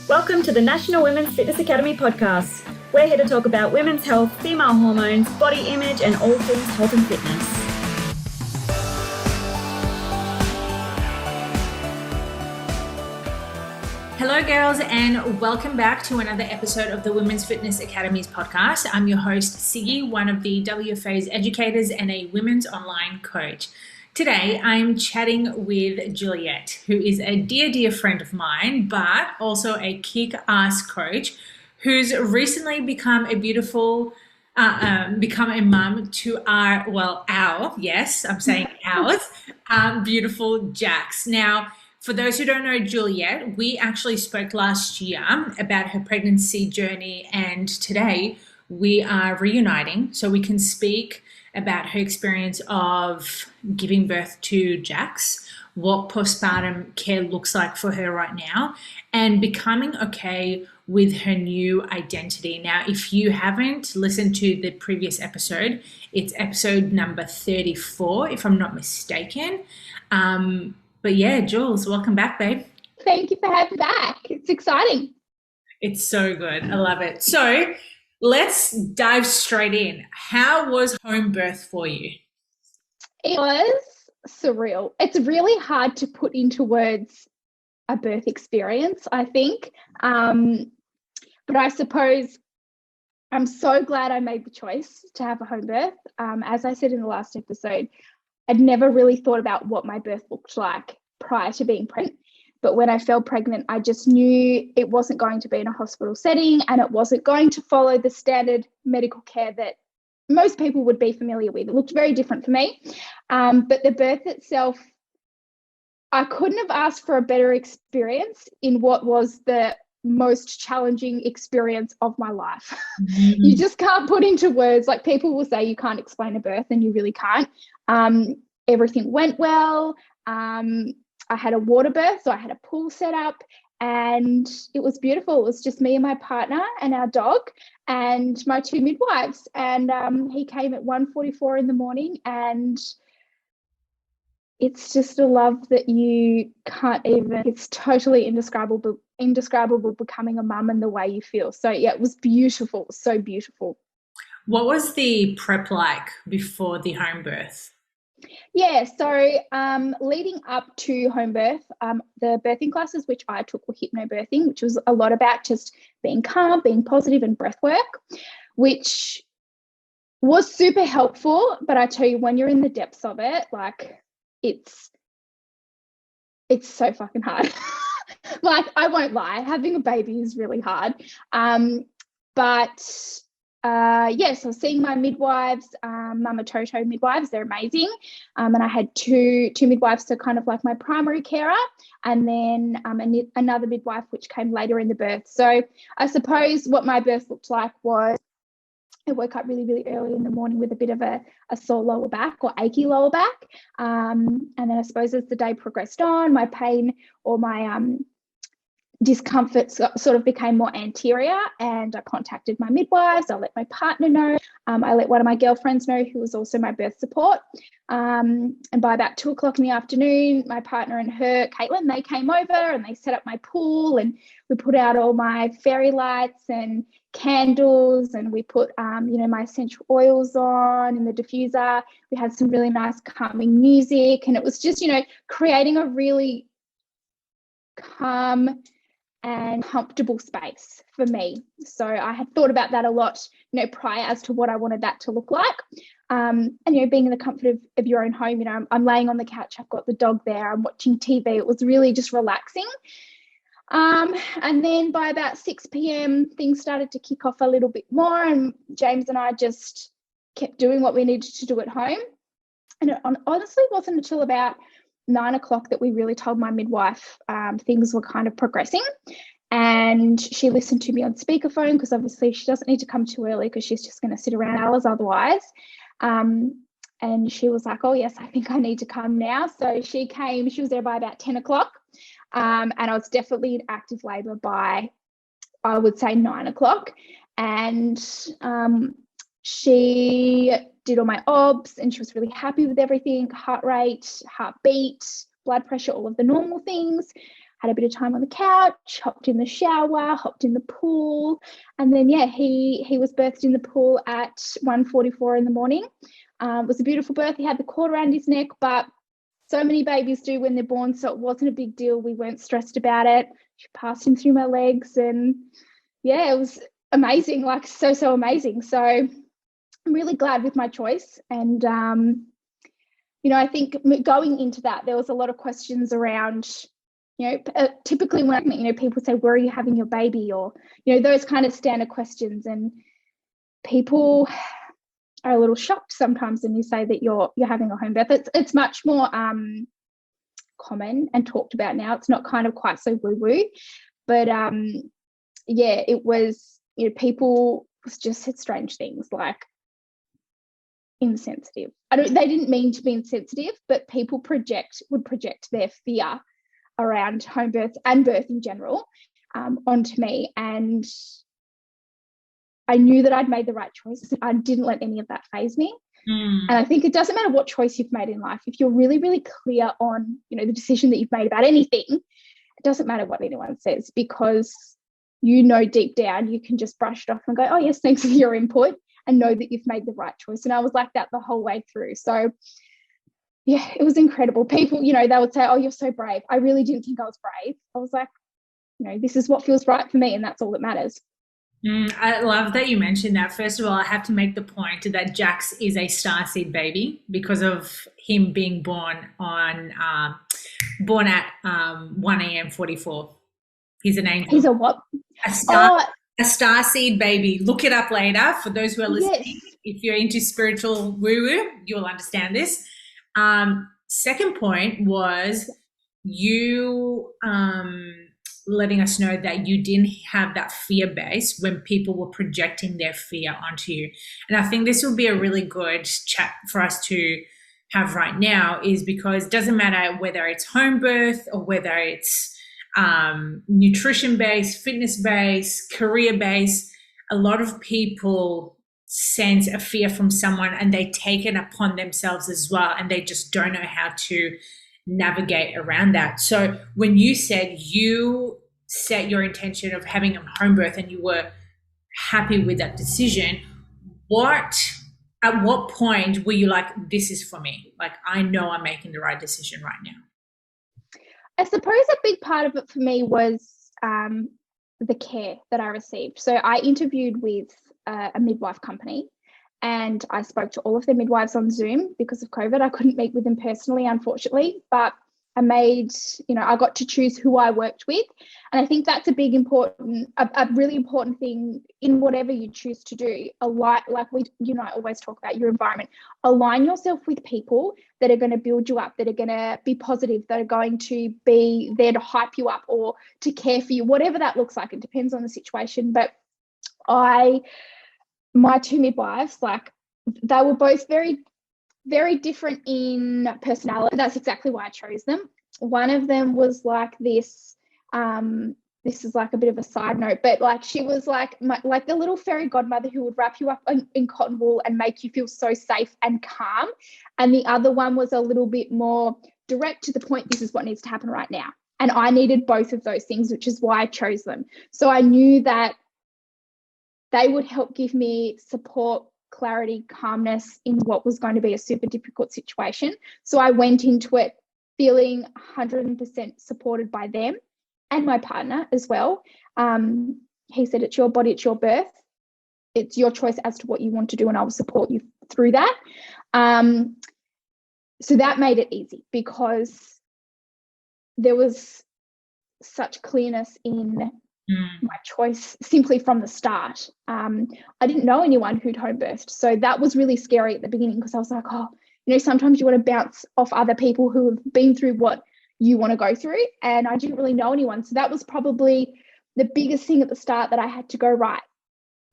Welcome to the National Women's Fitness Academy podcast. We're here to talk about women's health, female hormones, body image, and all things health and fitness. Hello girls, and welcome back to another episode of the Women's Fitness Academy's podcast. I'm your host, Siggy, one of the WFA's educators and a women's online coach. Today, I'm chatting with Juliette, who is a dear friend of mine, but also a kick-ass coach who's recently become a mum to our beautiful Jax. Now, for those who don't know Juliette, we actually spoke last year about her pregnancy journey, and today we are reuniting so we can speak about her experience of giving birth to Jax, what postpartum care looks like for her right now, and becoming okay with her new identity. Now, if you haven't listened to the previous episode, it's episode number 34, if I'm not mistaken. But yeah, Jules, welcome back, babe. Thank you for having me back. It's exciting. It's so good. I love it. So let's dive straight in. How was home birth for you? It was surreal. It's really hard to put into words a birth experience, I think. But I suppose I'm so glad I made the choice to have a home birth. As I said in the last episode, I'd never really thought about what my birth looked like prior to being pregnant. But when I fell pregnant, I just knew it wasn't going to be in a hospital setting and it wasn't going to follow the standard medical care that most people would be familiar with. It looked very different for me. But the birth itself, I couldn't have asked for a better experience in what was the most challenging experience of my life. Mm-hmm. You just can't put into words. Like, people will say you can't explain a birth, and you really can't. Everything went well. I had a water birth, so I had a pool set up, and it was beautiful. It was just me and my partner and our dog and my two midwives. And he came at 1:44 in the morning, and it's just a love that you can't even, it's totally indescribable becoming a mum and the way you feel. So yeah, it was beautiful. It was so beautiful. What was the prep like before the home birth? Yeah, so leading up to home birth, the birthing classes which I took were hypnobirthing, which was a lot about just being calm, being positive, and breath work, which was super helpful. But I tell you, when you're in the depths of it, like, it's so fucking hard. Like, I won't lie, having a baby is really hard. Yes, I was seeing my midwives, Mumma Toto midwives. They're amazing. And I had two midwives, so kind of like my primary carer, and then another midwife which came later in the birth. So I suppose what my birth looked like was I woke up really early in the morning with a bit of a sore lower back, or achy lower back. And then I suppose as the day progressed on, my pain or my discomfort sort of became more anterior, and I contacted my midwives. I let my partner know. I let one of my girlfriends know, who was also my birth support. And by about 2:00 in the afternoon, my partner and her, Caitlin, they came over and they set up my pool, and we put out all my fairy lights and candles, and we put my essential oils on in the diffuser. We had some really nice calming music, and it was just, creating a really calm and comfortable space for me. So I had thought about that a lot, prior, as to what I wanted that to look like. And being in the comfort of your own home, I'm laying on the couch, I've got the dog there, I'm watching TV. It was really just relaxing. And then by about 6 p.m, things started to kick off a little bit more, and James and I just kept doing what we needed to do at home. And it honestly wasn't until about 9:00 that we really told my midwife things were kind of progressing, and she listened to me on speakerphone, because obviously she doesn't need to come too early because she's just going to sit around hours otherwise. And she was like, oh yes, I think I need to come now. So she came. She was there by about 10:00, and I was definitely in active labour by, I would say, 9:00. And she did all my obs, and she was really happy with everything: heart rate, heartbeat, blood pressure, all of the normal things. had a bit of time on the couch, hopped in the shower, hopped in the pool. And then, yeah, he was birthed in the pool at 1:44 in the morning. It was a beautiful birth. He had the cord around his neck, but so many babies do when they're born, so it wasn't a big deal. We weren't stressed about it. She passed him through my legs, and yeah, it was amazing, like so amazing. So I'm really glad with my choice. And I think going into that, there was a lot of questions around, typically when people say, where are you having your baby, or those kind of standard questions, and people are a little shocked sometimes when you say that you're having a home birth. It's much more common and talked about now. It's not kind of quite so woo-woo, but it was, people just said strange things like insensitive. They didn't mean to be insensitive, but people would project their fear around home birth and birth in general onto me, and I knew that I'd made the right choice. I didn't let any of that faze me. And I think it doesn't matter what choice you've made in life. If you're really, really clear on, the decision that you've made about anything, it doesn't matter what anyone says, because deep down you can just brush it off and go, oh yes, thanks for your input, and know that you've made the right choice. And I was like that the whole way through. So yeah, it was incredible. People, they would say, oh, you're so brave. I really didn't think I was brave. I was like, this is what feels right for me, and that's all that matters. I love that you mentioned that. First of all, I have to make the point that Jax is a starseed baby because of him being born at 1 a.m. 44. He's an angel. He's a what? A starseed baby. Look it up later for those who are listening. Yes. If you're into spiritual woo-woo, you'll understand this. Second point was you letting us know that you didn't have that fear base when people were projecting their fear onto you. And I think this will be a really good chat for us to have right now, is because it doesn't matter whether it's home birth or whether it's nutrition based, fitness based, career based, a lot of people sense a fear from someone and they take it upon themselves as well, and they just don't know how to navigate around that. So when you said you set your intention of having a home birth and you were happy with that decision, at what point were you like, this is for me? Like, I know I'm making the right decision right now. I suppose a big part of it for me was the care that I received. So I interviewed with a midwife company, and I spoke to all of the midwives on Zoom because of COVID. I couldn't meet with them personally, unfortunately, but I got to choose who I worked with. And I think that's a really important thing in whatever you choose to do. Like I always talk about your environment. Align yourself with people that are going to build you up, that are going to be positive, that are going to be there to hype you up or to care for you, whatever that looks like. It depends on the situation. But my two midwives, they were both very, very different in personality. That's exactly why I chose them. One of them was like this, this is like a bit of a side note, but she was like the little fairy godmother who would wrap you up in cotton wool and make you feel so safe and calm. And the other one was a little bit more direct, to the point, this is what needs to happen right now. And I needed both of those things, which is why I chose them. So I knew that they would help give me support, clarity, calmness in what was going to be a super difficult situation. So I went into it feeling 100% supported by them and my partner as well. He said, it's your body, it's your birth. It's your choice as to what you want to do, and I will support you through that. So that made it easy because there was such clearness in my choice simply from the start. I didn't know anyone who'd home birthed, so that was really scary at the beginning, because I was like, sometimes you want to bounce off other people who have been through what you want to go through, and I didn't really know anyone. So that was probably the biggest thing at the start, that I had to go, right,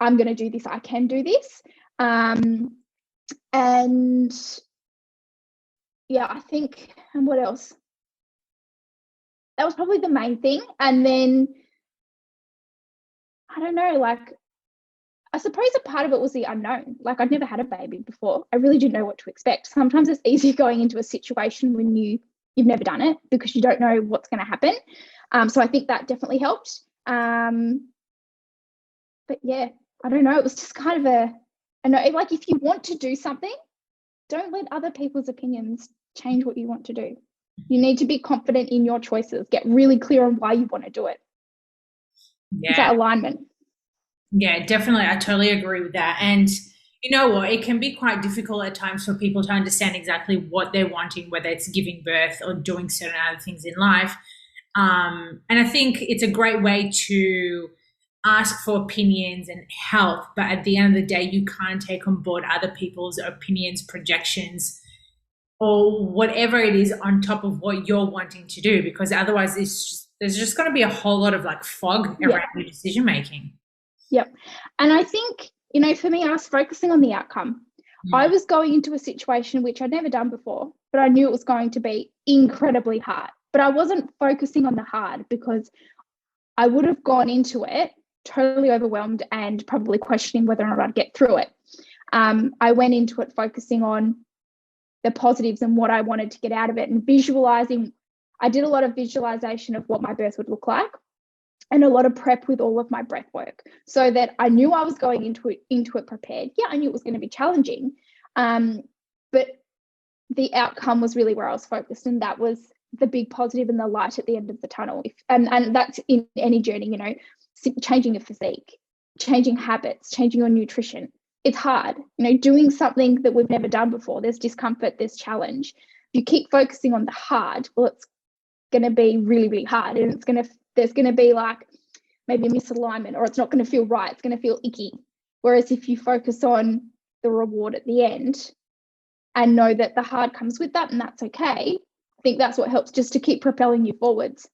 I'm going to do this, I can do this. And yeah, I think, and what else? That was probably the main thing. And then I don't know, I suppose a part of it was the unknown. I'd never had a baby before. I really didn't know what to expect. Sometimes it's easier going into a situation when you've never done it, because you don't know what's going to happen. So I think that definitely helped. But yeah, I don't know. It was just kind of like if you want to do something, don't let other people's opinions change what you want to do. You need to be confident in your choices. Get really clear on why you want to do it. Yeah. It's that alignment. Yeah, definitely. I totally agree with that. And you know what? It can be quite difficult at times for people to understand exactly what they're wanting, whether it's giving birth or doing certain other things in life. And I think it's a great way to ask for opinions and help. But at the end of the day, you can't take on board other people's opinions, projections, or whatever it is on top of what you're wanting to do, because otherwise there's just going to be a whole lot of like fog around your decision making. Yep. And I think, for me, I was focusing on the outcome. I was going into a situation which I'd never done before, but I knew it was going to be incredibly hard. But I wasn't focusing on the hard, because I would have gone into it totally overwhelmed and probably questioning whether or not I'd get through it. I went into it focusing on the positives and what I wanted to get out of it, and visualizing. I did a lot of visualization of what my birth would look like, and a lot of prep with all of my breath work, so that I knew I was going into it prepared. Yeah, I knew it was going to be challenging, but the outcome was really where I was focused, and that was the big positive and the light at the end of the tunnel. And that's in any journey, changing your physique, changing habits, changing your nutrition. It's hard, doing something that we've never done before. There's discomfort, there's challenge. If you keep focusing on the hard, well, it's going to be really, really hard, and there's going to be like maybe a misalignment, or it's not going to feel right. It's going to feel icky. Whereas if you focus on the reward at the end and know that the hard comes with that, and that's okay, I think that's what helps just to keep propelling you forwards.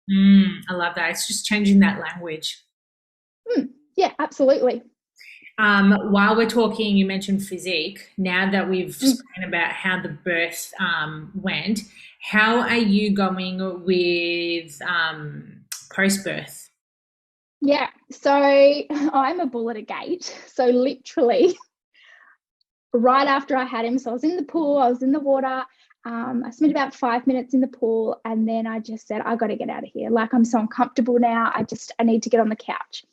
I love that. It's just changing that language. Yeah, absolutely. While we're talking, you mentioned physique. Now that we've spoken about how the birth went, how are you going with post-birth? Yeah, so I'm a bull at a gate. So literally right after I had him, so I was in the pool, I was in the water. I spent about 5 minutes in the pool, and then I just said, I got to get out of here. Like, I'm so uncomfortable now. I need to get on the couch.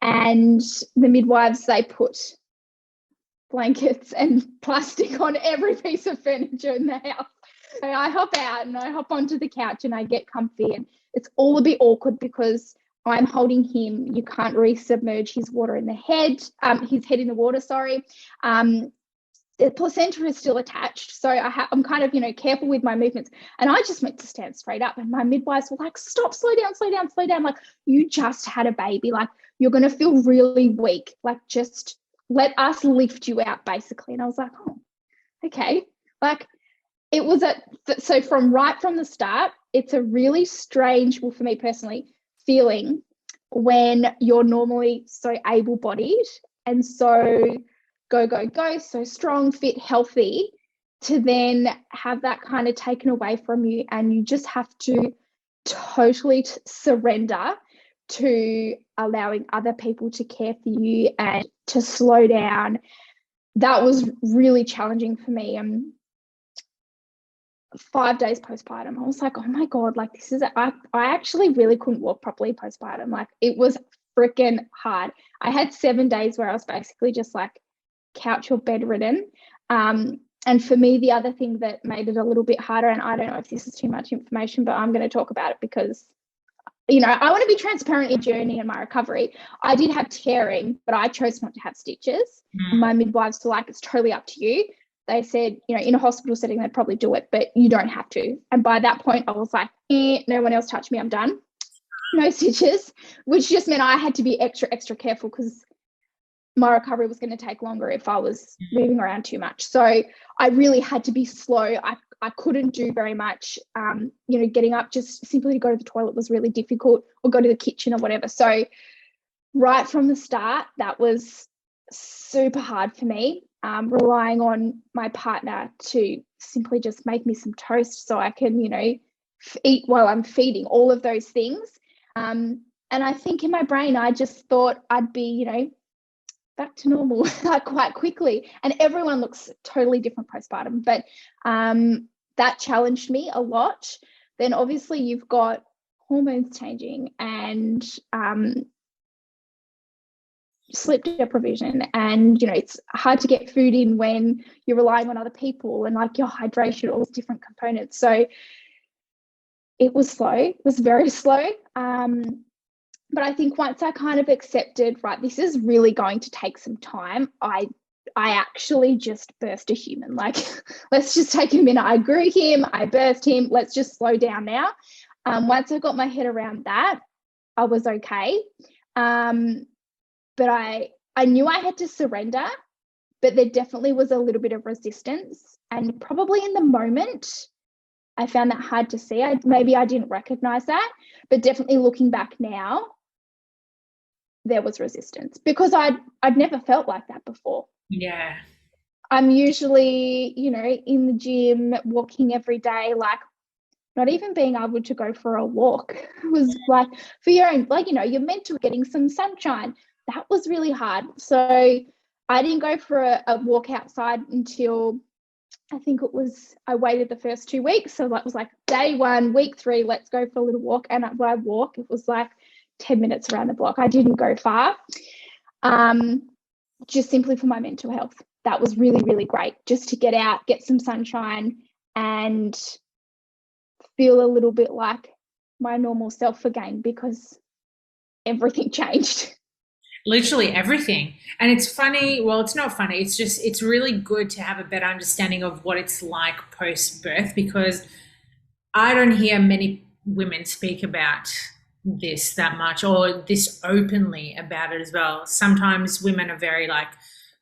And the midwives, they put blankets and plastic on every piece of furniture in the house. So I hop out and I hop onto the couch and I get comfy, and it's all a bit awkward because I'm holding him. You can't resubmerge his head in the water, sorry. The placenta is still attached. So I'm kind of, careful with my movements. And I just meant to stand straight up. And my midwives were like, stop, slow down, slow down, slow down. Like, you just had a baby. Like, you're going to feel really weak. Like, just let us lift you out, basically. And I was like, oh, okay. Like, it was so right from the start, it's a really strange, well, for me personally, feeling when you're normally so able-bodied and so go, so strong, fit, healthy, to then have that kind of taken away from you, and you just have to totally surrender to allowing other people to care for you and to slow down. That was really challenging for me. 5 days postpartum, I was like, oh my God, like, this is I actually really couldn't walk properly postpartum. Like, it was freaking hard. I had 7 days where I was basically just like couch or bedridden. And for me, the other thing that made it a little bit harder, and I don't know if this is too much information, but I'm going to talk about it because, I want to be transparent in journey and my recovery. I did have tearing, but I chose not to have stitches. My midwives were like, it's totally up to you. They said, in a hospital setting, they'd probably do it, but you don't have to. And by that point, I was like, no one else touched me. I'm done. No stitches, which just meant I had to be extra, extra careful because my recovery was going to take longer if I was moving around too much. So I really had to be slow. I couldn't do very much. Getting up just simply to go to the toilet was really difficult, or go to the kitchen or whatever. So right from the start, that was super hard for me, relying on my partner to simply just make me some toast so I can, eat while I'm feeding, all of those things. And I think in my brain, I just thought I'd be, back to normal quite quickly. And everyone looks totally different postpartum, but that challenged me a lot. Then obviously you've got hormones changing and sleep deprivation, and it's hard to get food in when you're relying on other people, and like your hydration, all those different components. So it was slow. It was very slow. But I think once I kind of accepted, right, this is really going to take some time, I actually just birthed a human. Like, let's just take a minute. I grew him, I birthed him. Let's just slow down now. Once I got my head around that, I was okay. But I knew I had to surrender, but there definitely was a little bit of resistance. And probably in the moment, I found that hard to see. Maybe I didn't recognize that, but definitely looking back now, there was resistance because I'd never felt like that before. Yeah. I'm usually, in the gym, walking every day, like not even being able to go for a walk was like for your own, like, you're meant to be getting some sunshine. That was really hard. So I didn't go for a walk outside until I think I waited the first 2 weeks. So that was like day 1, week 3, let's go for a little walk. And when I walk, it was like 10 minutes around the block. I didn't go far, just simply for my mental health. That was really, really great, just to get out, get some sunshine and feel a little bit like my normal self again, because everything changed. Literally everything. And it's funny, well, it's not funny, it's really good to have a better understanding of what it's like post-birth, because I don't hear many women speak about this that much, or this openly about it as well. Sometimes women are very like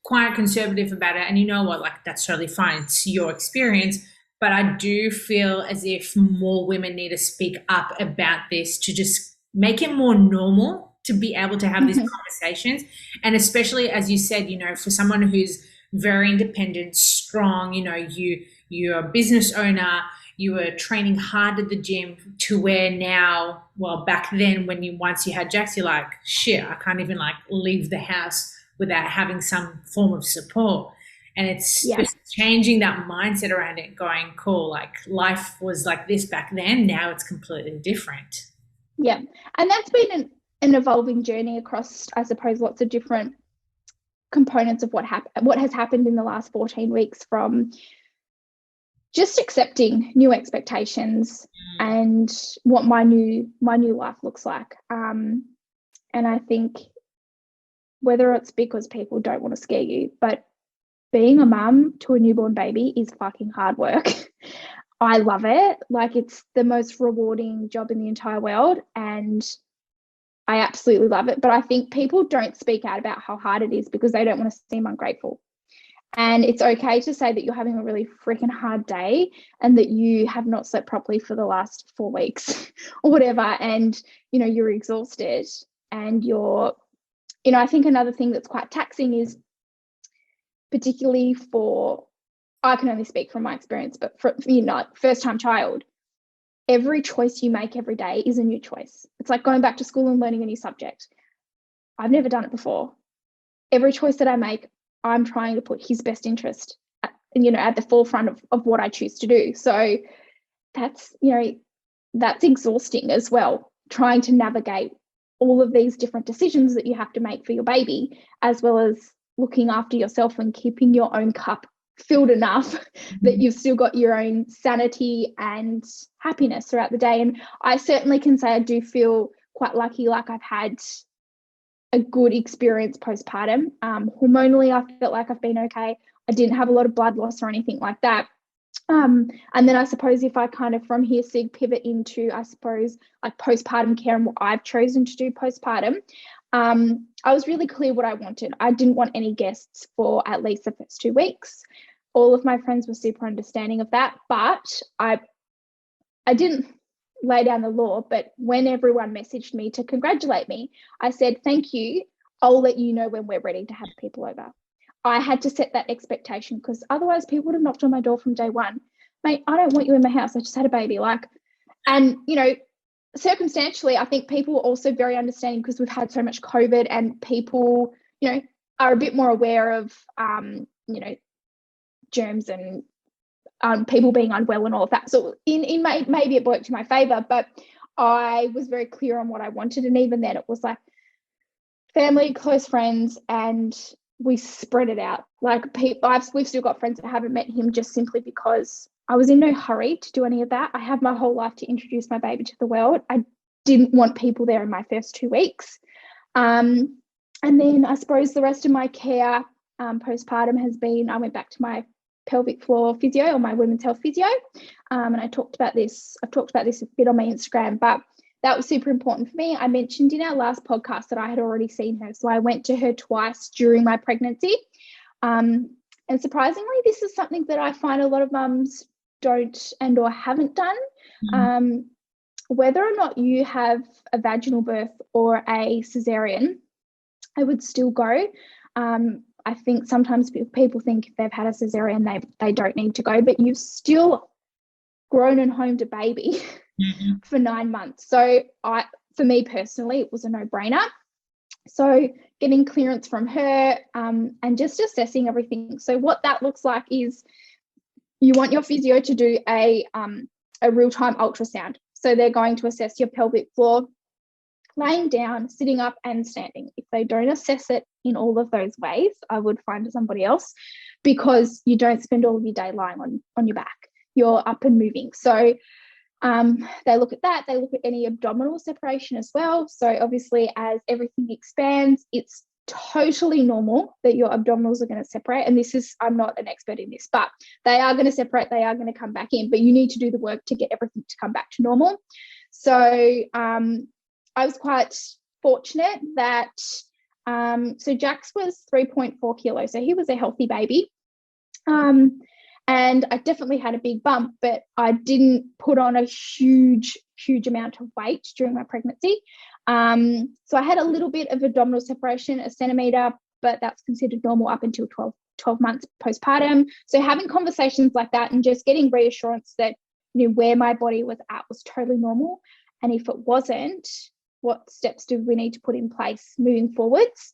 quite conservative about it, and you know what, like that's totally fine, it's your experience. But I do feel as if more women need to speak up about this to just make it more normal to be able to have these conversations. And especially, as you said, for someone who's very independent, strong, you're a business owner, you were training hard at the gym, to where now, well, back then once you had Jax, you're like, shit, I can't even like leave the house without having some form of support. And it's just changing that mindset around it, going, cool, like life was like this back then, now it's completely different. Yeah. And that's been an evolving journey across, I suppose, lots of different components of what has happened in the last 14 weeks, from just accepting new expectations and what my new life looks like. And I think whether it's because people don't want to scare you, but being a mum to a newborn baby is fucking hard work. I love it. Like, it's the most rewarding job in the entire world, and I absolutely love it. But I think people don't speak out about how hard it is because they don't want to seem ungrateful. And it's okay to say that you're having a really freaking hard day and that you have not slept properly for the last 4 weeks or whatever, and you're exhausted, and I think another thing that's quite taxing is, particularly for, I can only speak from my experience, but for first-time child, every choice you make every day is a new choice. It's like going back to school and learning a new subject. I've never done it before. Every choice that I make, I'm trying to put his best interest at the forefront of what I choose to do. So that's exhausting as well, trying to navigate all of these different decisions that you have to make for your baby, as well as looking after yourself and keeping your own cup filled enough that you've still got your own sanity and happiness throughout the day. And I certainly can say I do feel quite lucky, like I've had a good experience postpartum. Hormonally, I felt like I've been okay. I didn't have a lot of blood loss or anything like that. And then I suppose if I kind of from here pivot into, I suppose, like postpartum care and what I've chosen to do postpartum, I was really clear what I wanted. I didn't want any guests for at least the first 2 weeks. All of my friends were super understanding of that, but I didn't lay down the law. But when everyone messaged me to congratulate me, I said, thank you. I'll let you know when we're ready to have people over. I had to set that expectation, because otherwise people would have knocked on my door from day one. Mate, I don't want you in my house. I just had a baby. And circumstantially, I think people were also very understanding, because we've had so much COVID, and people, are a bit more aware of, germs and people being unwell and all of that. So maybe it worked in my favor, but I was very clear on what I wanted. And even then it was like family, close friends, and we spread it out. Like we've still got friends that haven't met him just simply because I was in no hurry to do any of that. I have my whole life to introduce my baby to the world. I didn't want people there in my first 2 weeks. And then I suppose the rest of my care postpartum has been, I went back to my pelvic floor physio, or my women's health physio. And I've talked about this a bit on my Instagram, but that was super important for me. I mentioned in our last podcast that I had already seen her. So I went to her twice during my pregnancy. And surprisingly, this is something that I find a lot of mums don't and or haven't done. Whether or not you have a vaginal birth or a cesarean, I would still go. I think sometimes people think if they've had a cesarean, they don't need to go, but you've still grown and homed a baby for 9 months. So for me personally, it was a no-brainer. So getting clearance from her and just assessing everything. So what that looks like is you want your physio to do a real-time ultrasound. So they're going to assess your pelvic floor, laying down, sitting up and standing. If they don't assess it in all of those ways, I would find somebody else, because you don't spend all of your day lying on your back. You're up and moving. So they look at that. They look at any abdominal separation as well. So obviously as everything expands, it's totally normal that your abdominals are going to separate. And I'm not an expert in this, but they are going to separate. They are going to come back in, but you need to do the work to get everything to come back to normal. So I was quite fortunate that, so Jax was 3.4 kilos. So he was a healthy baby. And I definitely had a big bump, but I didn't put on a huge amount of weight during my pregnancy. So I had a little bit of abdominal separation, 1 centimetre, but that's considered normal up until 12 months postpartum. So having conversations like that and just getting reassurance that, where my body was at was totally normal. And if it wasn't, what steps do we need to put in place moving forwards?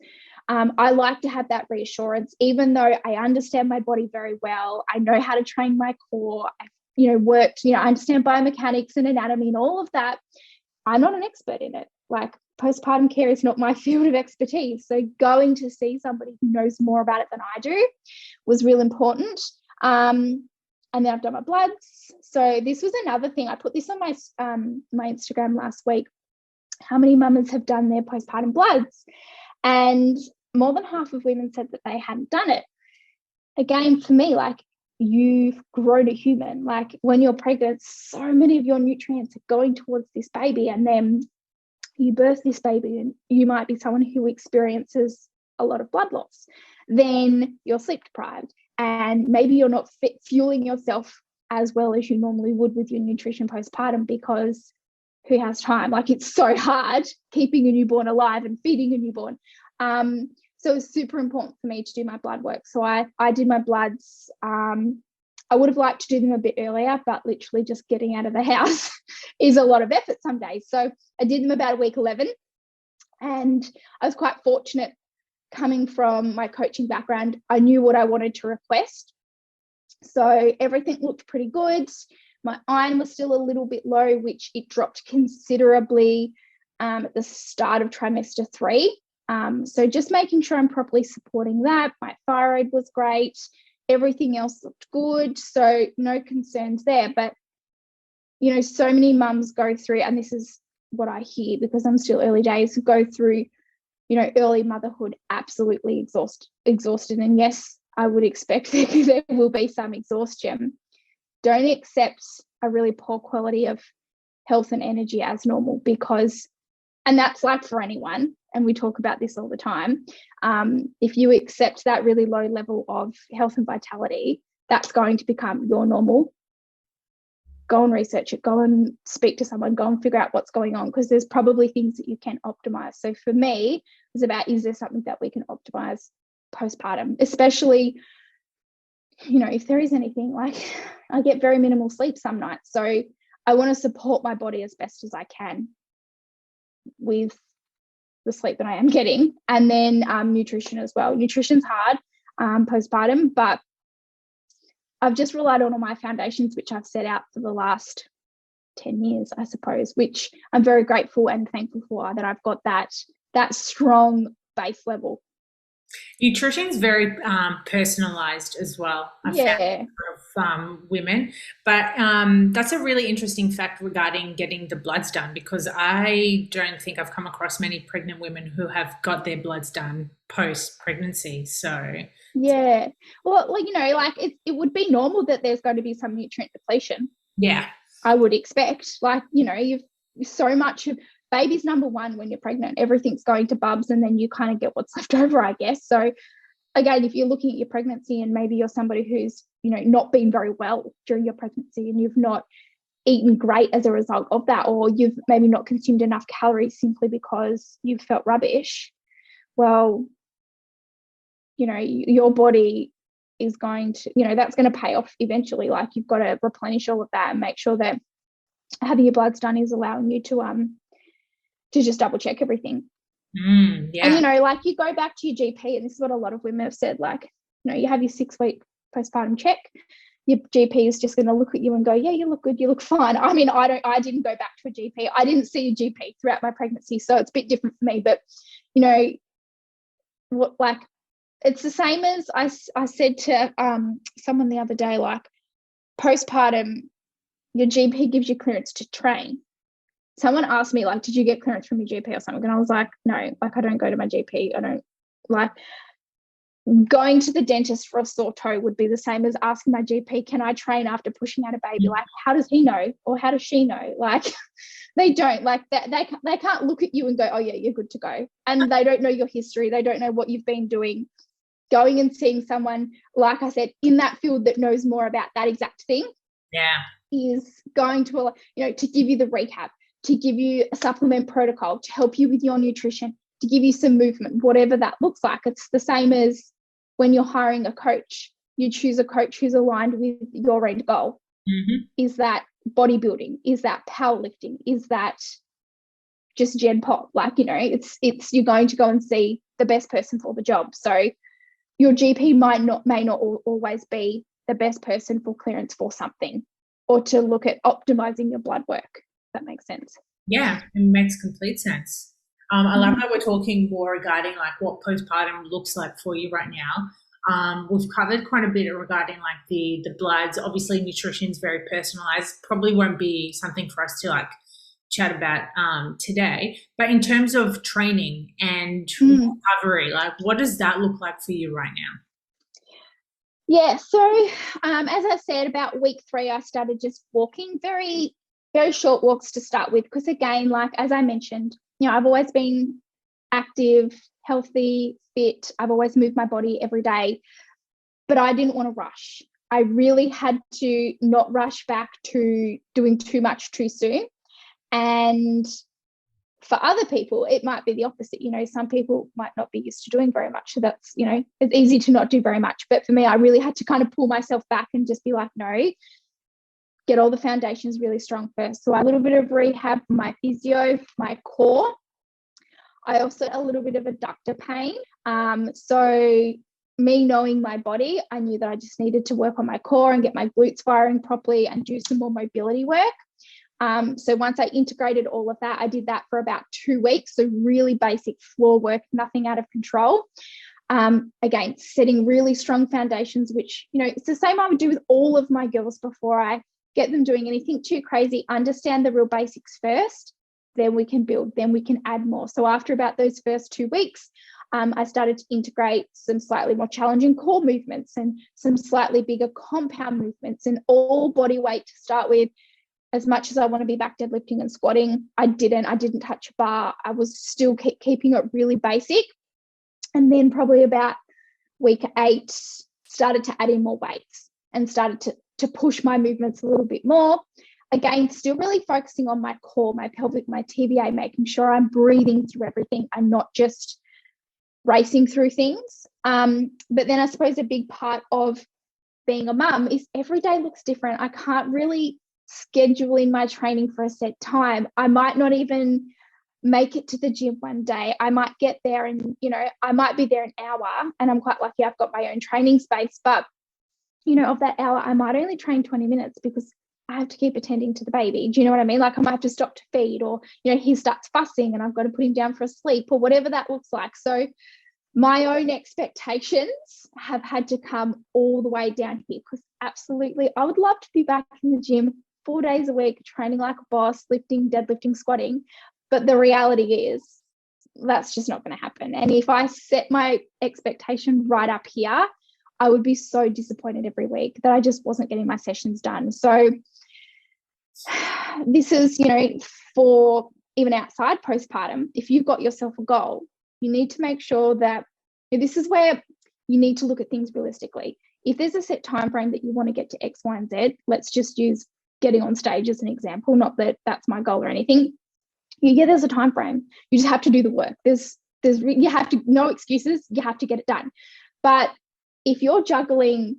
I like to have that reassurance, even though I understand my body very well. I know how to train my core. I've, worked, I understand biomechanics and anatomy and all of that. I'm not an expert in it. Like, postpartum care is not my field of expertise. So going to see somebody who knows more about it than I do was real important. And then I've done my bloods. So this was another thing. I put this on my Instagram last week. How many mamas have done their postpartum bloods? And more than half of women said that they hadn't done it. Again, for me, like, you've grown a human. Like, when you're pregnant, so many of your nutrients are going towards this baby, and then you birth this baby and you might be someone who experiences a lot of blood loss. Then you're sleep deprived, and maybe you're not fueling yourself as well as you normally would with your nutrition postpartum, because who has time? Like, it's so hard keeping a newborn alive and feeding a newborn. So it's super important for me to do my blood work. So I did my bloods. I would have liked to do them a bit earlier, but literally just getting out of the house is a lot of effort some days. So I did them about week 11, and I was quite fortunate coming from my coaching background. I knew what I wanted to request. So everything looked pretty good. My iron was still a little bit low, which it dropped considerably at the start of trimester 3. So just making sure I'm properly supporting that. My thyroid was great. Everything else looked good. So no concerns there. But, so many mums go through, and this is what I hear because I'm still early days, go through, early motherhood absolutely exhausted. And yes, I would expect there will be some exhaustion. Don't accept a really poor quality of health and energy as normal, because, and that's like for anyone, and we talk about this all the time, if you accept that really low level of health and vitality, that's going to become your normal. Go and research it, go and speak to someone, go and figure out what's going on, because there's probably things that you can optimize. So for me, it's about, is there something that we can optimize postpartum, especially, if there is anything. Like, I get very minimal sleep some nights, so I want to support my body as best as I can with the sleep that I am getting. And then nutrition as well. Nutrition's hard postpartum, but I've just relied on all my foundations, which I've set out for the last 10 years, I suppose, which I'm very grateful and thankful for, that I've got that strong base level. Nutrition is very personalized as well. I found of women, but that's a really interesting fact regarding getting the bloods done, because I don't think I've come across many pregnant women who have got their bloods done post pregnancy. So yeah, well, like, you know, like it would be normal that there's going to be some nutrient depletion. Yeah, I would expect, like, you know, you've so much of baby's number one when you're pregnant, everything's going to bubs, and then you kind of get what's left over, I guess. So again, if you're looking at your pregnancy and maybe you're somebody who's, you know, not been very well during your pregnancy and you've not eaten great as a result of that, or you've maybe not consumed enough calories simply because you've felt rubbish, well, you know, your body is going to, you know, that's going to pay off eventually. Like, you've got to replenish all of that and make sure that having your bloods done is allowing you to just double check everything. Yeah. And, you know, like, you go back to your GP, and this is what a lot of women have said, like, you know, you have your 6-week postpartum check, your GP is just going to look at you and go, yeah, you look good, you look fine. I mean, I didn't go back to a GP. I didn't see a GP throughout my pregnancy, so it's a bit different for me. But, you know, what, like, it's the same as I said to someone the other day, like, postpartum, your GP gives you clearance to train. Someone asked me, like, did you get clearance from your GP or something? And I was like, no, like, I don't go to my GP. I don't, like, going to the dentist for a sore toe would be the same as asking my GP, can I train after pushing out a baby? Like, how does he know, or how does she know? Like, they don't, like, that they can't look at you and go, oh yeah, you're good to go. And they don't know your history. They don't know what you've been doing. Going and seeing someone, like I said, in that field that knows more about that exact thing, is going to, you know, to give you the recap, to give you a supplement protocol, to help you with your nutrition, to give you some movement, whatever that looks like. It's the same as when you're hiring a coach. You choose a coach who's aligned with your end goal. Is that bodybuilding? Is that powerlifting? Is that just gen pop? Like, you know, it's you're going to go and see the best person for the job. So your GP may not always be the best person for clearance for something, or to look at optimizing your blood work. If that makes sense. Yeah, it makes complete sense. I love how we're talking more regarding, like, what postpartum looks like for you right now. We've covered quite a bit regarding, like, the bloods. Obviously, nutrition is very personalized. Probably won't be something for us to, like, chat about today. But in terms of training and recovery, like, what does that look like for you right now? Yeah, so as I said, about week 3, I started just walking, very, very short walks to start with, because again, like, as I mentioned, you know, I've always been active, healthy, fit. I've always moved my body every day, but I didn't want to rush. I really had to not rush back to doing too much too soon. And for other people, it might be the opposite. You know, some people might not be used to doing very much. So that's, you know, it's easy to not do very much. But for me, I really had to kind of pull myself back and just be like, no, get all the foundations really strong first. So a little bit of rehab for my physio, my core. I also had a little bit of adductor pain. So me knowing my body, I knew that I just needed to work on my core and get my glutes firing properly and do some more mobility work. So once I integrated all of that, I did that for about 2 weeks. So really basic floor work, nothing out of control. Again, setting really strong foundations, which, you know, it's the same I would do with all of my girls before I get them doing anything too crazy. Understand the real basics first, then we can build, then we can add more. So after about those first 2 weeks, I started to integrate some slightly more challenging core movements and some slightly bigger compound movements, and all body weight to start with. As much as I want to be back deadlifting and squatting, I didn't touch a bar. I was still keeping it really basic. And then probably about week 8, started to add in more weights and started to push my movements a little bit more. Again, still really focusing on my core, my pelvic, my TVA, making sure I'm breathing through everything and not just racing through things. But then I suppose a big part of being a mum is every day looks different. I can't really schedule in my training for a set time. I might not even make it to the gym one day. I might get there and, you know, I might be there an hour, and I'm quite lucky I've got my own training space. But, you know, of that hour, I might only train 20 minutes because I have to keep attending to the baby. Do you know what I mean? Like I might have to stop to feed, or, he starts fussing and I've got to put him down for a sleep, or whatever that looks like. So my own expectations have had to come all the way down here, because absolutely I would love to be back in the gym 4 days a week, training like a boss, lifting, deadlifting, squatting. But the reality is that's just not going to happen. And if I set my expectation right up here, I would be so disappointed every week that I just wasn't getting my sessions done. So this is, for even outside postpartum, if you've got yourself a goal, you need to make sure that this is where you need to look at things realistically. If there's a set time frame that you want to get to X, Y, and Z, let's just use getting on stage as an example, not that that's my goal or anything. There's a time frame. You just have to do the work. You have to, no excuses, you have to get it done. But if you're juggling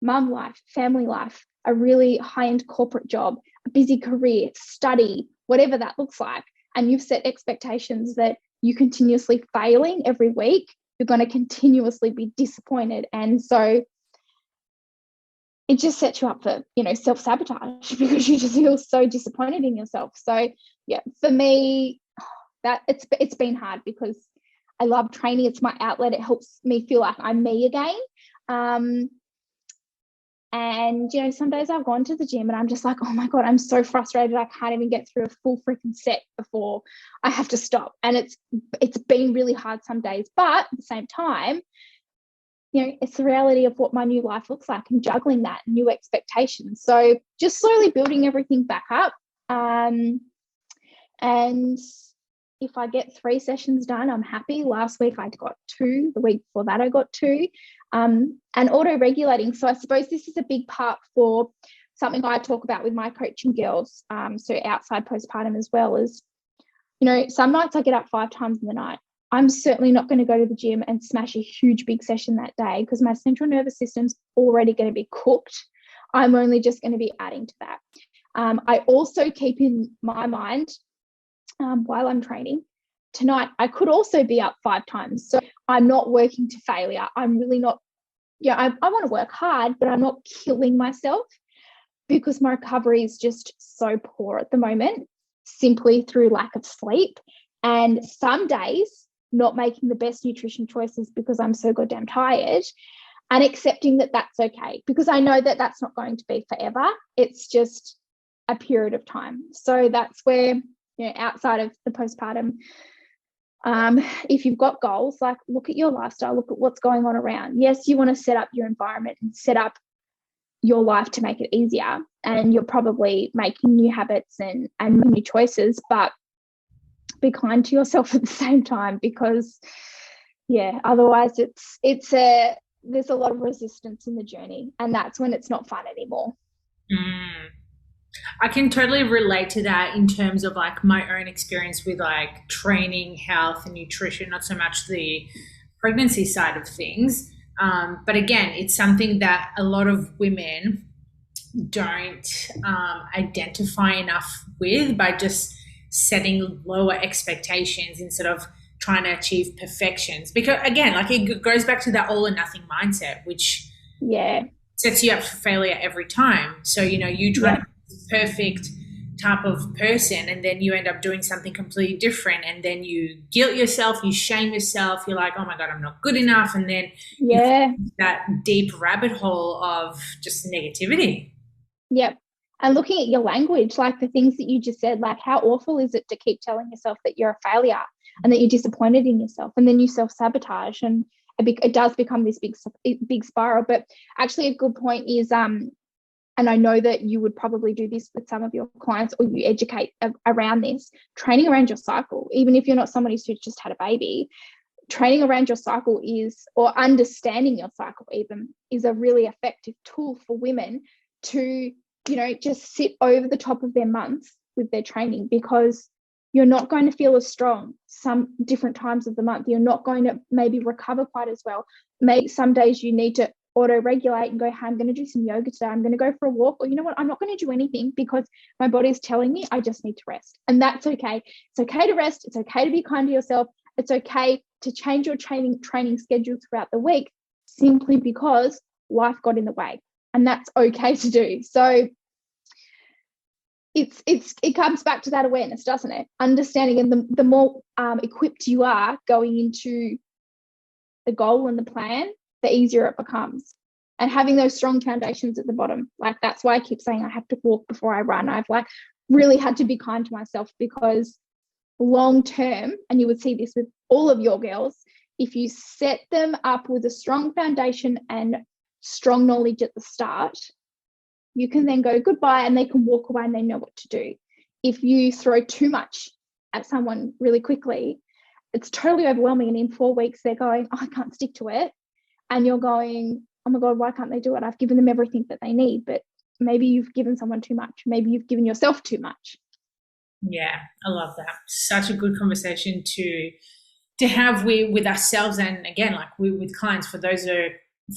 mum life, family life, a really high-end corporate job, a busy career, study, whatever that looks like, and you've set expectations that you continuously failing every week, you're going to continuously be disappointed. And so it just sets you up for, self-sabotage, because you just feel so disappointed in yourself. So yeah, for me, that it's been hard, because I love training. It's my outlet. It helps me feel like I'm me again. And some days I've gone to the gym and I'm just like, oh my God, I'm so frustrated. I can't even get through a full freaking set before I have to stop. And it's been really hard some days, but at the same time, it's the reality of what my new life looks like, and juggling that, new expectations. So just slowly building everything back up. And if I get 3 sessions done, I'm happy. Last week I got 2. The week before that I got 2. And auto-regulating. So I suppose this is a big part for something I talk about with my coaching girls. So outside postpartum as well, is, some nights I get up 5 times in the night. I'm certainly not going to go to the gym and smash a huge big session that day, because my central nervous system's already going to be cooked. I'm only just going to be adding to that. I also keep in my mind, while I'm training, tonight I could also be up 5 times. So I'm not working to failure. I'm really not, I want to work hard, but I'm not killing myself, because my recovery is just so poor at the moment, simply through lack of sleep. And some days not making the best nutrition choices because I'm so goddamn tired, and accepting that that's okay, because I know that that's not going to be forever. It's just a period of time. So that's where, outside of the postpartum, if you've got goals, like look at your lifestyle, look at what's going on around. Yes, you want to set up your environment and set up your life to make it easier, and you're probably making new habits and new choices, but be kind to yourself at the same time, because otherwise there's a lot of resistance in the journey, and that's when it's not fun anymore. I can totally relate to that in terms of like my own experience with like training, health and nutrition, not so much the pregnancy side of things. But again, it's something that a lot of women don't identify enough with, by just setting lower expectations instead of trying to achieve perfections. Because again, like it goes back to that all or nothing mindset, which sets you up for failure every time. So, you try to be the perfect type of person, and then you end up doing something completely different, and then you guilt yourself, you shame yourself, you're like, oh my God, I'm not good enough. And then you fall into that deep rabbit hole of just negativity. Yep. And looking at your language, like the things that you just said, like how awful is it to keep telling yourself that you're a failure and that you're disappointed in yourself, and then you self-sabotage, and it does become this big spiral. But actually a good point is, and I know that you would probably do this with some of your clients, or you educate around this, training around your cycle. Even if you're not somebody who's just had a baby, training around your cycle or understanding your cycle even, is a really effective tool for women to, just sit over the top of their months with their training, because you're not going to feel as strong some different times of the month. You're not going to maybe recover quite as well. Maybe some days you need to auto-regulate and go, hey, I'm going to do some yoga today. I'm going to go for a walk, or you know what, I'm not going to do anything because my body is telling me I just need to rest. And that's okay. It's okay to rest. It's okay to be kind to yourself. It's okay to change your training schedule throughout the week, simply because life got in the way. And that's okay to do. So it comes back to that awareness, doesn't it? Understanding, and the more equipped you are going into the goal and the plan, the easier it becomes. And having those strong foundations at the bottom, like that's why I keep saying I have to walk before I run. I've like really had to be kind to myself, because long term, and you would see this with all of your girls, if you set them up with a strong foundation and strong knowledge at the start, you can then go goodbye and they can walk away and they know what to do. If you throw too much at someone really quickly, it's totally overwhelming. And in 4 weeks, they're going, oh, I can't stick to it. And you're going, oh my God, why can't they do it? I've given them everything that they need. But maybe you've given someone too much. Maybe you've given yourself too much. Yeah, I love that. Such a good conversation to have with ourselves, and again, like with clients. For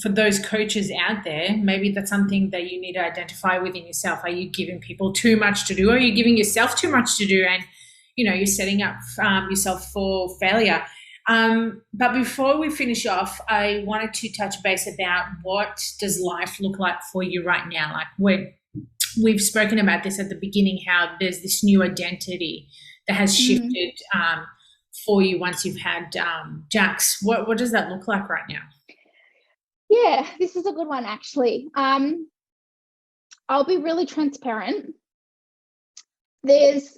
those coaches out there, maybe that's something that you need to identify within yourself. Are you giving people too much to do? Or are you giving yourself too much to do? And you're setting up yourself for failure. But before we finish off, I wanted to touch base about what does life look like for you right now. Like we've spoken about this at the beginning, how there's this new identity that has shifted for you once you've had Jax. What does that look like right now? Yeah, this is a good one, actually. I'll be really transparent. There's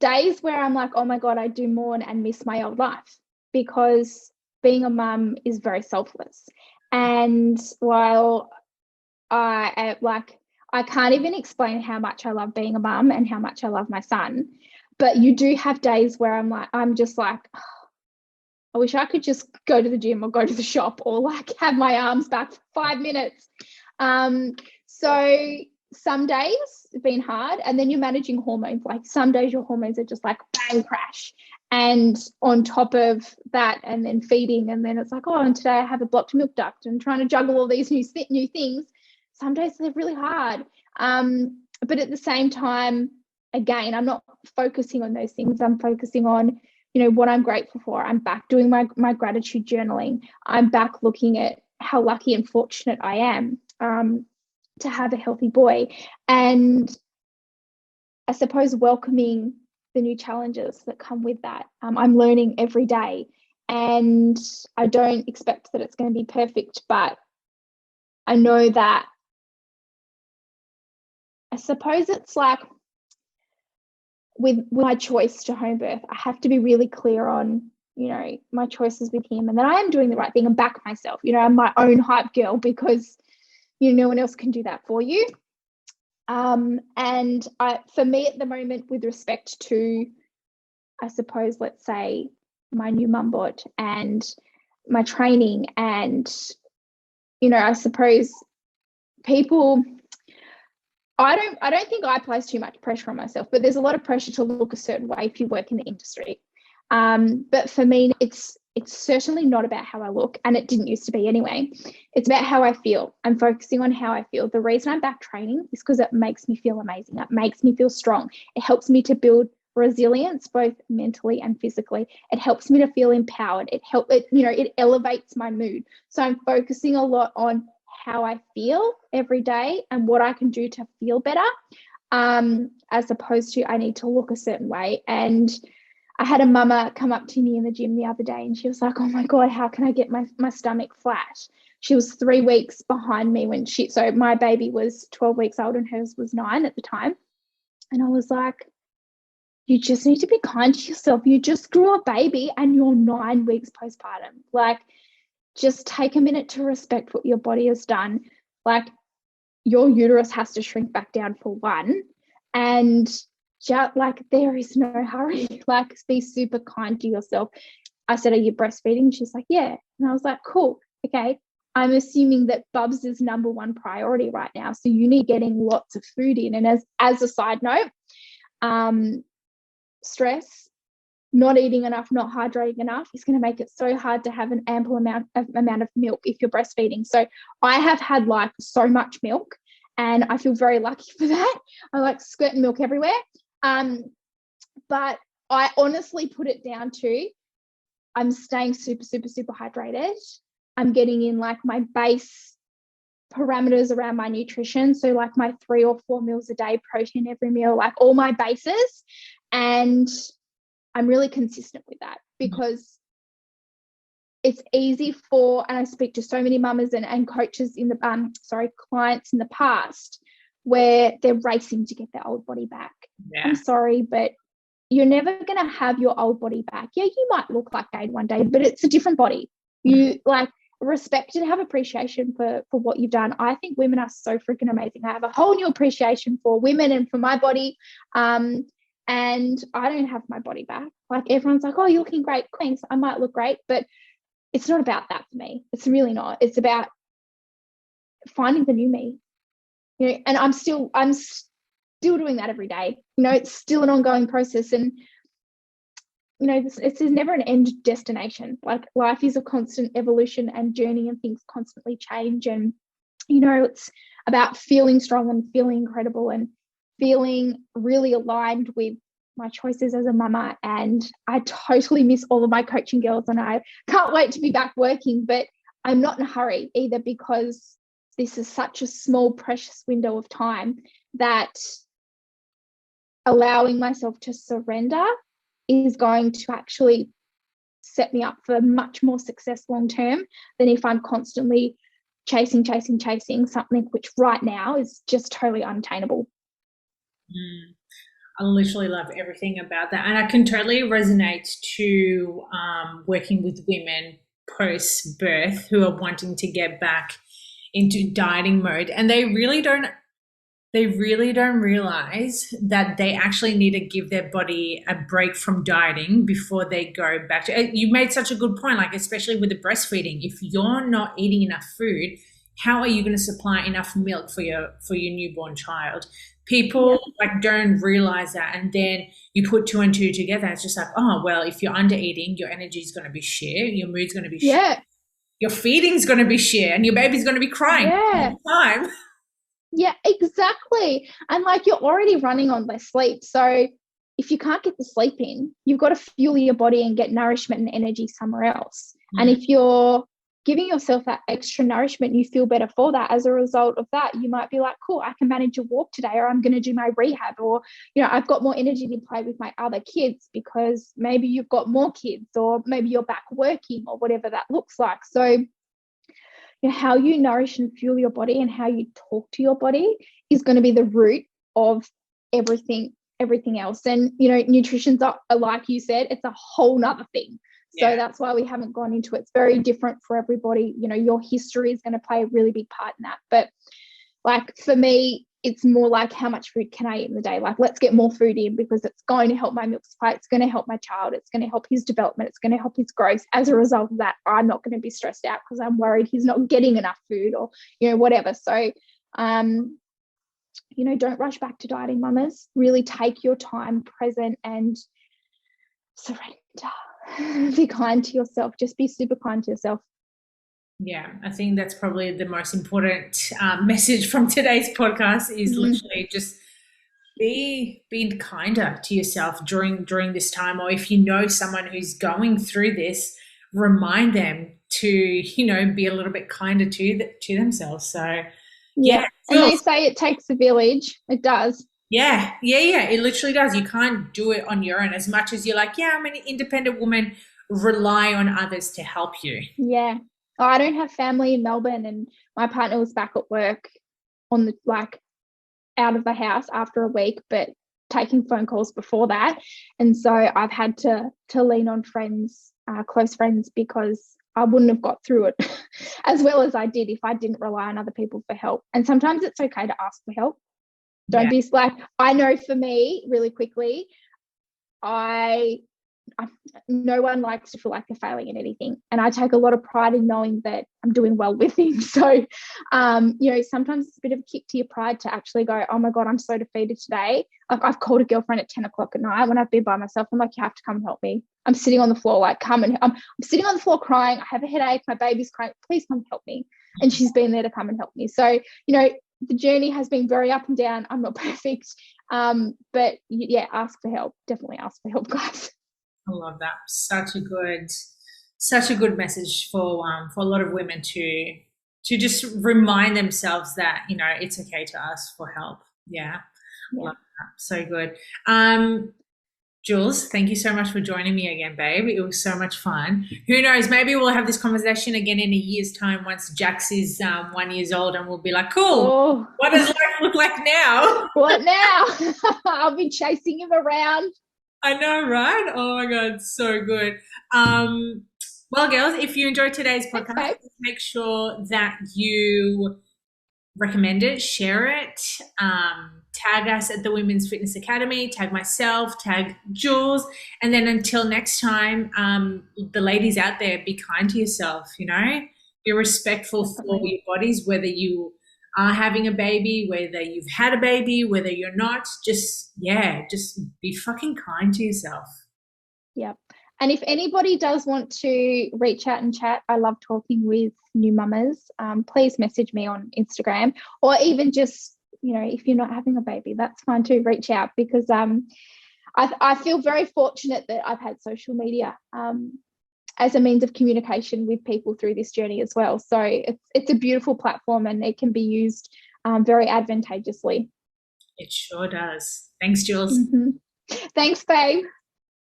days where I'm like, oh my God, I do mourn and miss my old life, because being a mum is very selfless. And while I can't even explain how much I love being a mum and how much I love my son, but you do have days where I'm just like, oh, I wish I could just go to the gym or go to the shop or like have my arms back for 5 minutes. So some days it's been hard, and then you're managing hormones. Like some days your hormones are just like bang crash, and on top of that, and then feeding, and then it's like, oh, and today I have a blocked milk duct, and trying to juggle all these new things. Some days they're really hard. But at the same time, again, I'm not focusing on those things. I'm focusing on, what I'm grateful for. I'm back doing my gratitude journaling. I'm back looking at how lucky and fortunate I am to have a healthy boy. And I suppose welcoming the new challenges that come with that. I'm learning every day, and I don't expect that it's going to be perfect, but I know that, I suppose it's like with my choice to home birth, I have to be really clear on, my choices with him, and that I am doing the right thing and back myself. I'm my own hype girl, because no one else can do that for you. And for me at the moment, with respect to, I suppose, let's say my new mum bod and my training, and I suppose people, I don't think I place too much pressure on myself, but there's a lot of pressure to look a certain way if you work in the industry. But for me, it's certainly not about how I look, and it didn't used to be anyway. It's about how I feel. I'm focusing on how I feel. The reason I'm back training is because it makes me feel amazing. It makes me feel strong. It helps me to build resilience, both mentally and physically. It helps me to feel empowered. It elevates my mood. So I'm focusing a lot on how I feel every day and what I can do to feel better, as opposed to I need to look a certain way. And I had a mama come up to me in the gym the other day, and she was like, oh my God, how can I get my stomach flat? She was 3 weeks behind me so my baby was 12 weeks old and hers was 9 at the time. And I was like, you just need to be kind to yourself. You just grew a baby and you're 9 weeks postpartum. Like, just take a minute to respect what your body has done. Like, your uterus has to shrink back down for one. And just like, there is no hurry. Like, be super kind to yourself. I said, are you breastfeeding? She's like, yeah. And I was like, cool. Okay. I'm assuming that Bubs is number one priority right now. So you need getting lots of food in. And as a side note, stress, not eating enough, not hydrating enough is going to make it so hard to have an ample amount of milk if you're breastfeeding. So I have had like so much milk, and I feel very lucky for that. I like squirting milk everywhere. But I honestly put it down to, I'm staying super, super, super hydrated. I'm getting in like my base parameters around my nutrition. So like my 3 or 4 meals a day, protein every meal, like all my bases. And I'm really consistent with that because it's easy for, and I speak to so many mamas and coaches in the, clients in the past where they're racing to get their old body back. Yeah. I'm sorry, but you're never going to have your old body back. Yeah, you might look like Jade one day, but it's a different body. You like respect and have appreciation for what you've done. I think women are so freaking amazing. I have a whole new appreciation for women and for my body. And I don't have my body back. Like everyone's like, oh, you're looking great, queen. So I might look great, but it's not about that for me. It's really not. It's about finding the new me. You know, and I'm still doing that every day. You know, it's still an ongoing process, and you know, it's never an end destination. Like life is a constant evolution and journey, and things constantly change. And you know, it's about feeling strong and feeling incredible and feeling really aligned with my choices as a mama. And I totally miss all of my coaching girls, and I can't wait to be back working, but I'm not in a hurry either, because this is such a small, precious window of time that allowing myself to surrender is going to actually set me up for much more success long term than if I'm constantly chasing something which right now is just totally unattainable. I literally love everything about that. And I can totally resonate to working with women post-birth who are wanting to get back into dieting mode. And they really don't realize that they actually need to give their body a break from dieting before they go back to. You made such a good point, like especially with the breastfeeding. If you're not eating enough food, how are you going to supply enough milk for your newborn child? People like don't realize that, and then you put 2 and 2 together. It's just like, oh well, if you're under eating, your energy is going to be shit, your mood's going to be shit, your feeding's going to be shit, and your baby's going to be crying all the time. Yeah, exactly. And like you're already running on less sleep. So if you can't get the sleep in, you've got to fuel your body and get nourishment and energy somewhere else. And if you're giving yourself that extra nourishment, you feel better for that. As a result of that, you might be like, cool, I can manage a walk today, or I'm going to do my rehab, or, you know, I've got more energy to play with my other kids because maybe you've got more kids, or maybe you're back working, or whatever that looks like. So you know, how you nourish and fuel your body and how you talk to your body is going to be the root of everything else. And, you know, nutrition's, like you said, it's a whole nother thing. So that's why we haven't gone into it. It's very different for everybody. You know, your history is going to play a really big part in that. But like for me, it's more like how much food can I eat in the day? Like, let's get more food in because it's going to help my milk supply. It's going to help my child. It's going to help his development. It's going to help his growth. As a result of that, I'm not going to be stressed out because I'm worried he's not getting enough food or, you know, whatever. So, you know, don't rush back to dieting, mamas. Really take your time, present, and surrender. Be kind to yourself. Just be super kind to yourself. Yeah, I think that's probably the most important message from today's podcast is literally just be kinder to yourself during this time. Or if you know someone who's going through this, remind them to, you know, be a little bit kinder to themselves. So and they say it takes a village. It does. Yeah. It literally does. You can't do it on your own. As much as you're like, I'm an independent woman, rely on others to help you. Yeah. I don't have family in Melbourne, and my partner was back at work on the out of the house after a week, but taking phone calls before that. And so I've had to lean on friends, close friends, because I wouldn't have got through it as well as I did if I didn't rely on other people for help. And sometimes it's okay to ask for help. Don't be like, I know for me, really quickly, no one likes to feel like they're failing at anything. And I take a lot of pride in knowing that I'm doing well with things. So, you know, sometimes it's a bit of a kick to your pride to actually go, oh my God, I'm so defeated today. Like I've called a girlfriend at 10 o'clock at night when I've been by myself. I'm like, you have to come and help me. I'm sitting on the floor, like I'm sitting on the floor crying. I have a headache. My baby's crying. Please come help me. And she's been there to come and help me. So, you know, the journey has been very up and down. I'm not perfect. But ask for help. Definitely ask for help, guys. I love that. Such a good message for a lot of women to to just remind themselves that, you know, it's okay to ask for help. Yeah. Love that. So good. Jules, thank you so much for joining me again, babe. It was so much fun. Who knows? Maybe we'll have this conversation again in a year's time once Jax is 1 year old, and we'll be like, cool. What does life look like now? What now? I'll be chasing him around. I know, right? Oh my God, so good. Well, girls, if you enjoyed today's podcast, make sure that you recommend it, share it, tag us at the Women's Fitness Academy, tag myself, tag Jules, and then until next time, the ladies out there, be kind to yourself, you know, be respectful for your bodies, whether you are having a baby, whether you've had a baby, whether you're not, just be fucking kind to yourself. Yep. And if anybody does want to reach out and chat, I love talking with new mamas. Please message me on Instagram, or even just, you know, if you're not having a baby, that's fine too. Reach out, because I feel very fortunate that I've had social media as a means of communication with people through this journey as well. So it's a beautiful platform, and it can be used very advantageously. It sure does. Thanks, Jules. Thanks, babe.